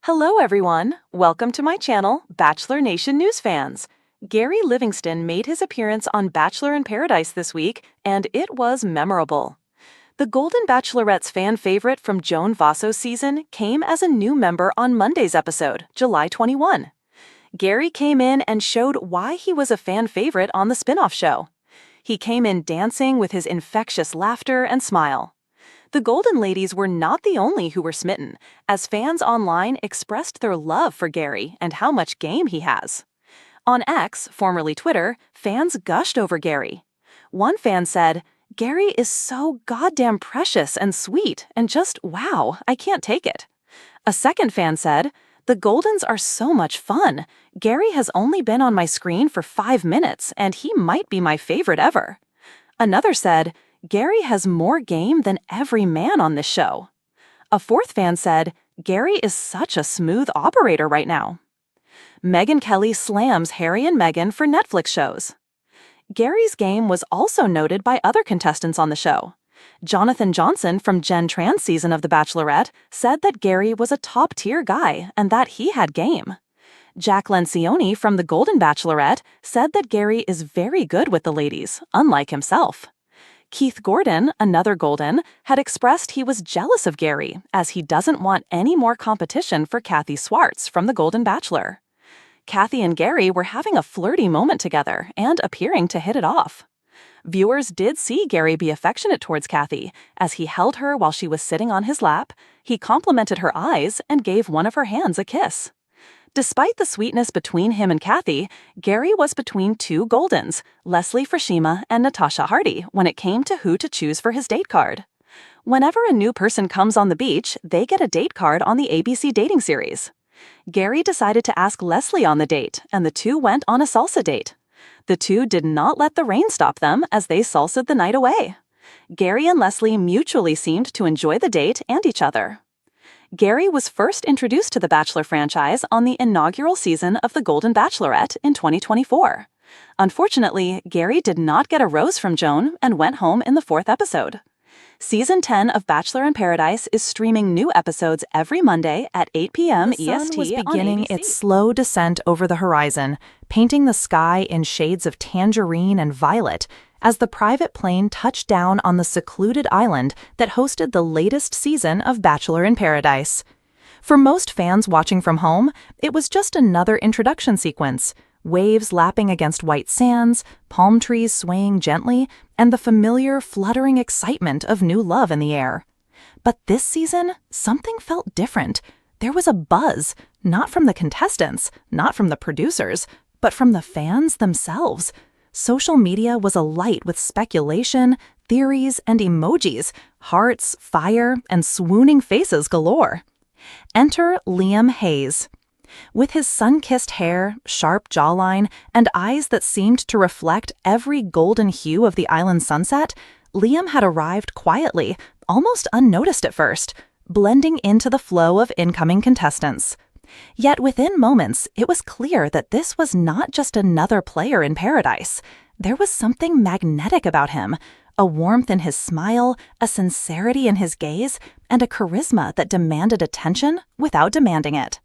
Hello everyone! Welcome to my channel, Bachelor Nation News fans. Gary Livingston made his appearance on Bachelor in Paradise this week, and it was memorable. The Golden Bachelorette's fan favorite from Joan Vasso's season came as a new member on Monday's episode, July 21. Gary came in and showed why he was a fan favorite on the spin-off show. He came in dancing with his infectious laughter and smile. The Golden Ladies were not the only who were smitten, as fans online expressed their love for Gary and how much game he has. On X, formerly Twitter, fans gushed over Gary. One fan said, "Gary is so goddamn precious and sweet, and just wow, I can't take it." A second fan said, "The Goldens are so much fun. Gary has only been on my screen for 5 minutes, and he might be my favorite ever." Another said, "Gary has more game than every man on this show." A fourth fan said, "Gary is such a smooth operator right now." Megyn Kelly slams Harry and Meghan for Netflix shows. Gary's game was also noted by other contestants on the show. Jonathan Johnson from Jen Tran's season of The Bachelorette said that Gary was a top-tier guy and that he had game. Jack Lencioni from The Golden Bachelorette said that Gary is very good with the ladies, unlike himself. Keith Gordon, another Golden, had expressed he was jealous of Gary as he doesn't want any more competition for Kathy Swartz from The Golden Bachelor. Kathy and Gary were having a flirty moment together and appearing to hit it off. Viewers did see Gary be affectionate towards Kathy as he held her while she was sitting on his lap, he complimented her eyes, and gave one of her hands a kiss. Despite the sweetness between him and Kathy, Gary was between two Goldens, Leslie Freshima and Natasha Hardy, when it came to who to choose for his date card. Whenever a new person comes on the beach, they get a date card on the ABC dating series. Gary decided to ask Leslie on the date, and the two went on a salsa date. The two did not let the rain stop them as they salsa'd the night away. Gary and Leslie mutually seemed to enjoy the date and each other. Gary was first introduced to the Bachelor franchise on the inaugural season of The Golden Bachelorette in 2024. Unfortunately, Gary did not get a rose from Joan and went home in the 4th episode. Season 10 of Bachelor in Paradise is streaming new episodes every Monday at 8 p.m. EST on ABC. The sun was beginning its slow descent over the horizon, painting the sky in shades of tangerine and violet, as the private plane touched down on the secluded island that hosted the latest season of Bachelor in Paradise. For most fans watching from home, it was just another introduction sequence, waves lapping against white sands, palm trees swaying gently, and the familiar, fluttering excitement of new love in the air. But this season, something felt different. There was a buzz, not from the contestants, not from the producers, but from the fans themselves. Social media was alight with speculation, theories, and emojis, hearts, fire, and swooning faces galore. Enter Liam Hayes. With his sun-kissed hair, sharp jawline, and eyes that seemed to reflect every golden hue of the island sunset, Liam had arrived quietly, almost unnoticed at first, blending into the flow of incoming contestants. Yet within moments, it was clear that this was not just another player in Paradise. There was something magnetic about him, a warmth in his smile, a sincerity in his gaze, and a charisma that demanded attention without demanding it.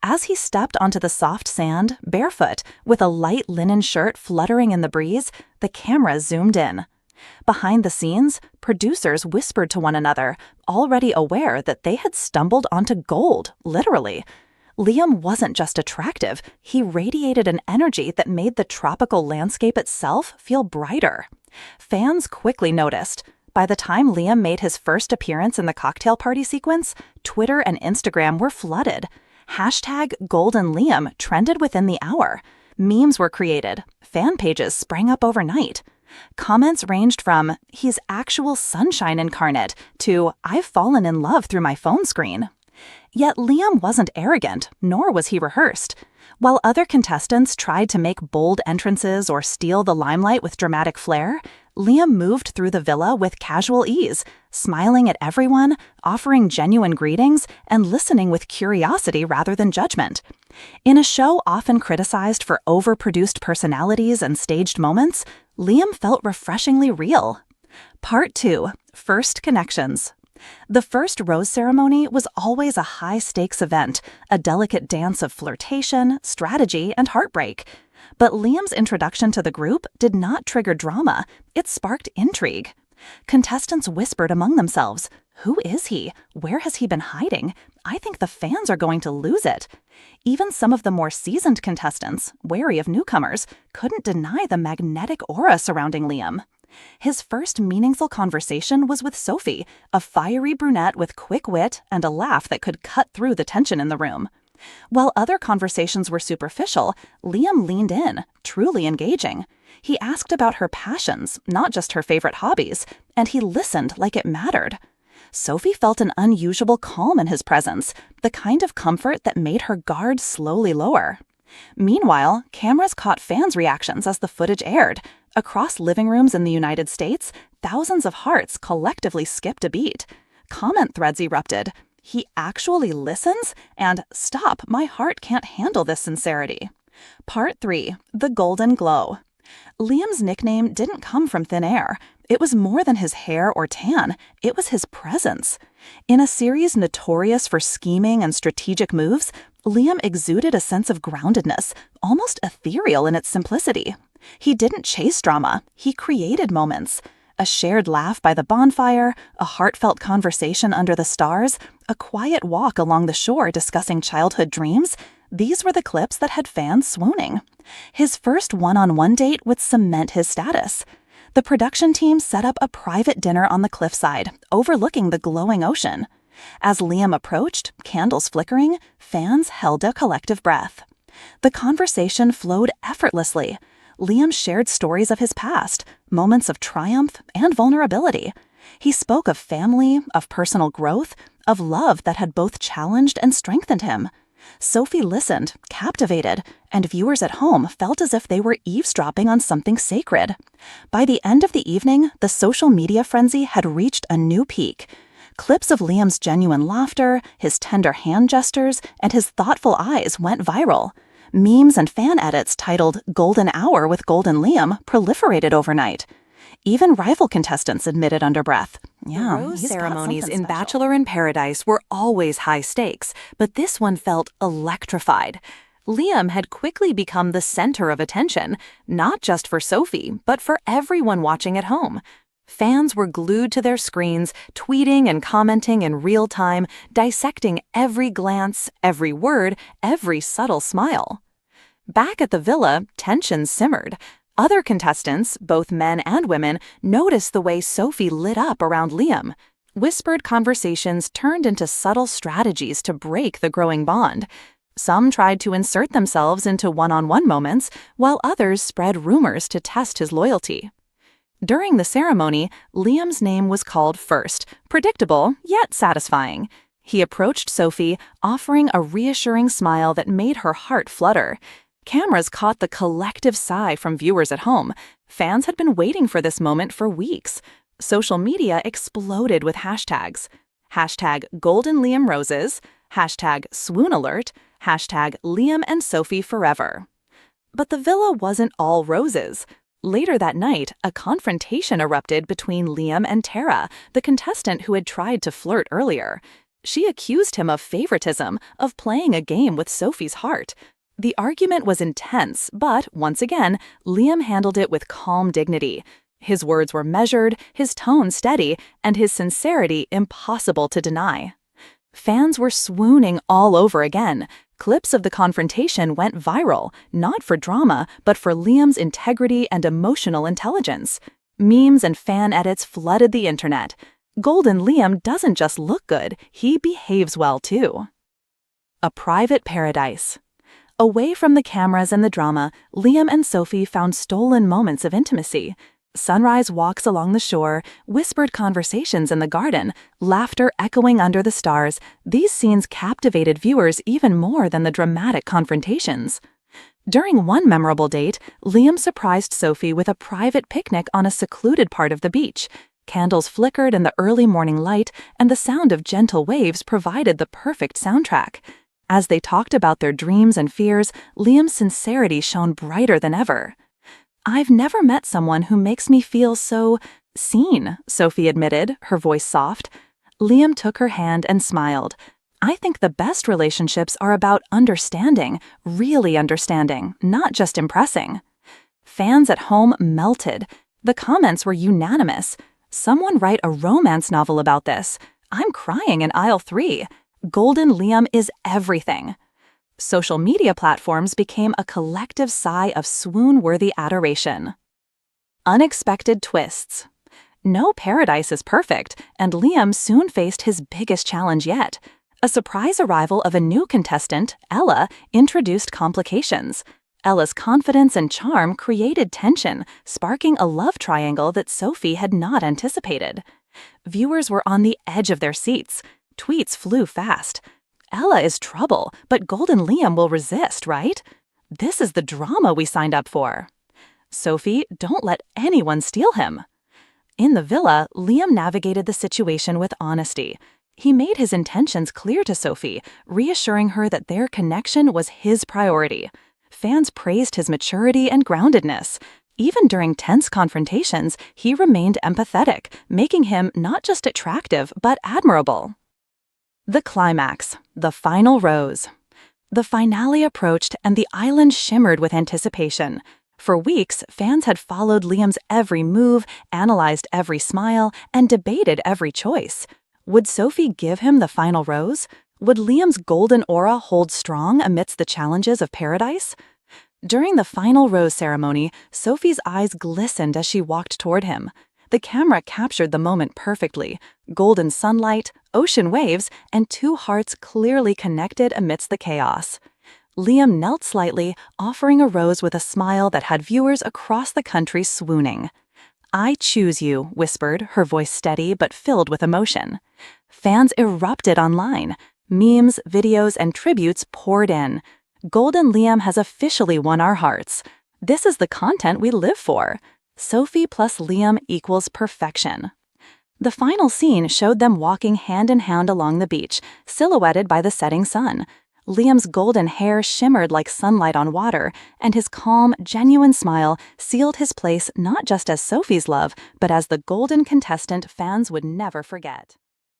As he stepped onto the soft sand, barefoot, with a light linen shirt fluttering in the breeze, the camera zoomed in. Behind the scenes, producers whispered to one another, already aware that they had stumbled onto gold, literally. Liam wasn't just attractive, he radiated an energy that made the tropical landscape itself feel brighter. Fans quickly noticed. By the time Liam made his first appearance in the cocktail party sequence, Twitter and Instagram were flooded. #GoldenLiam trended within the hour. Memes were created. Fan pages sprang up overnight. Comments ranged from, "He's actual sunshine incarnate," to, "I've fallen in love through my phone screen." Yet Liam wasn't arrogant, nor was he rehearsed. While other contestants tried to make bold entrances or steal the limelight with dramatic flair, Liam moved through the villa with casual ease, smiling at everyone, offering genuine greetings, and listening with curiosity rather than judgment. In a show often criticized for overproduced personalities and staged moments, Liam felt refreshingly real. Part 2. First Connections. The first rose ceremony was always a high-stakes event, a delicate dance of flirtation, strategy, and heartbreak. But Liam's introduction to the group did not trigger drama, it sparked intrigue. Contestants whispered among themselves, "Who is he? Where has he been hiding? I think the fans are going to lose it." Even some of the more seasoned contestants, wary of newcomers, couldn't deny the magnetic aura surrounding Liam. His first meaningful conversation was with Sophie, a fiery brunette with quick wit and a laugh that could cut through the tension in the room. While other conversations were superficial, Liam leaned in, truly engaging. He asked about her passions, not just her favorite hobbies, and he listened like it mattered. Sophie felt an unusual calm in his presence, the kind of comfort that made her guard slowly lower. Meanwhile, cameras caught fans' reactions as the footage aired. Across living rooms in the United States, thousands of hearts collectively skipped a beat. Comment threads erupted. "He actually listens?" and "Stop, my heart can't handle this sincerity." Part 3. The Golden Glow. Liam's nickname didn't come from thin air. It was more than his hair or tan. It was his presence. In a series notorious for scheming and strategic moves, Liam exuded a sense of groundedness, almost ethereal in its simplicity. He didn't chase drama. He created moments. A shared laugh by the bonfire, a heartfelt conversation under the stars, a quiet walk along the shore discussing childhood dreams. These were the clips that had fans swooning. His first one-on-one date would cement his status. The production team set up a private dinner on the cliffside, overlooking the glowing ocean. As Liam approached, candles flickering, fans held a collective breath. The conversation flowed effortlessly. Liam shared stories of his past, moments of triumph and vulnerability. He spoke of family, of personal growth, of love that had both challenged and strengthened him. Sophie listened, captivated, and viewers at home felt as if they were eavesdropping on something sacred. By the end of the evening, the social media frenzy had reached a new peak. Clips of Liam's genuine laughter, his tender hand gestures, and his thoughtful eyes went viral. Memes and fan edits titled "Golden Hour with Golden Liam" proliferated overnight. Even rival contestants admitted under breath, "Yeah, The rose he's got ceremonies something in special." Bachelor in Paradise were always high stakes, but this one felt electrified. Liam had quickly become the center of attention, not just for Sophie, but for everyone watching at home. Fans were glued to their screens, tweeting and commenting in real time, dissecting every glance, every word, every subtle smile. Back at the villa, tension simmered. Other contestants, both men and women, noticed the way Sophie lit up around Liam. Whispered conversations turned into subtle strategies to break the growing bond. Some tried to insert themselves into one-on-one moments, while others spread rumors to test his loyalty. During the ceremony, Liam's name was called first, predictable yet satisfying. He approached Sophie, offering a reassuring smile that made her heart flutter. Cameras caught the collective sigh from viewers at home. Fans had been waiting for this moment for weeks. Social media exploded with hashtags. Hashtag Golden Liam Roses, hashtag Swoon Alert, hashtag Liam and Sophie Forever. But the villa wasn't all roses. Later that night, a confrontation erupted between Liam and Tara, the contestant who had tried to flirt earlier. She accused him of favoritism, of playing a game with Sophie's heart. The argument was intense, but, once again, Liam handled it with calm dignity. His words were measured, his tone steady, and his sincerity impossible to deny. Fans were swooning all over again. Clips of the confrontation went viral, not for drama, but for Liam's integrity and emotional intelligence. Memes and fan edits flooded the internet. Golden Liam doesn't just look good, he behaves well too. A private paradise. Away from the cameras and the drama, Liam and Sophie found stolen moments of intimacy. Sunrise walks along the shore, whispered conversations in the garden, laughter echoing under the stars. These scenes captivated viewers even more than the dramatic confrontations. During one memorable date, Liam surprised Sophie with a private picnic on a secluded part of the beach. Candles flickered in the early morning light, and the sound of gentle waves provided the perfect soundtrack. As they talked about their dreams and fears, Liam's sincerity shone brighter than ever. "I've never met someone who makes me feel so seen," Sophie admitted, her voice soft. Liam took her hand and smiled. I think the best relationships are about understanding, really understanding, not just impressing. Fans at home melted. The comments were unanimous. Someone write a romance novel about this. I'm crying in aisle 3. Golden Liam is everything. Social media platforms became a collective sigh of swoon-worthy adoration. Unexpected twists. No paradise is perfect, and Liam soon faced his biggest challenge yet. A surprise arrival of a new contestant, Ella, introduced complications. Ella's confidence and charm created tension, sparking a love triangle that Sophie had not anticipated. Viewers were on the edge of their seats. Tweets flew fast. Ella is trouble, but Golden Liam will resist, right? This is the drama we signed up for. Sophie, don't let anyone steal him. In the villa, Liam navigated the situation with honesty. He made his intentions clear to Sophie, reassuring her that their connection was his priority. Fans praised his maturity and groundedness. Even during tense confrontations, he remained empathetic, making him not just attractive, but admirable. The climax, the final rose. The finale approached and the island shimmered with anticipation. For weeks, fans had followed Liam's every move, analyzed every smile, and debated every choice. Would Sophie give him the final rose? Would Liam's golden aura hold strong amidst the challenges of paradise? During the final rose ceremony, Sophie's eyes glistened as she walked toward him. The camera captured the moment perfectly: golden sunlight, ocean waves, and two hearts clearly connected amidst the chaos. Liam knelt slightly, offering a rose with a smile that had viewers across the country swooning. "I choose you," whispered, her voice steady but filled with emotion. Fans erupted online. Memes, videos, and tributes poured in. Golden Liam has officially won our hearts. This is the content we live for. Sophie plus Liam equals perfection. The final scene showed them walking hand in hand along the beach, silhouetted by the setting sun. Liam's golden hair shimmered like sunlight on water, and his calm, genuine smile sealed his place not just as Sophie's love, but as the golden contestant fans would never forget.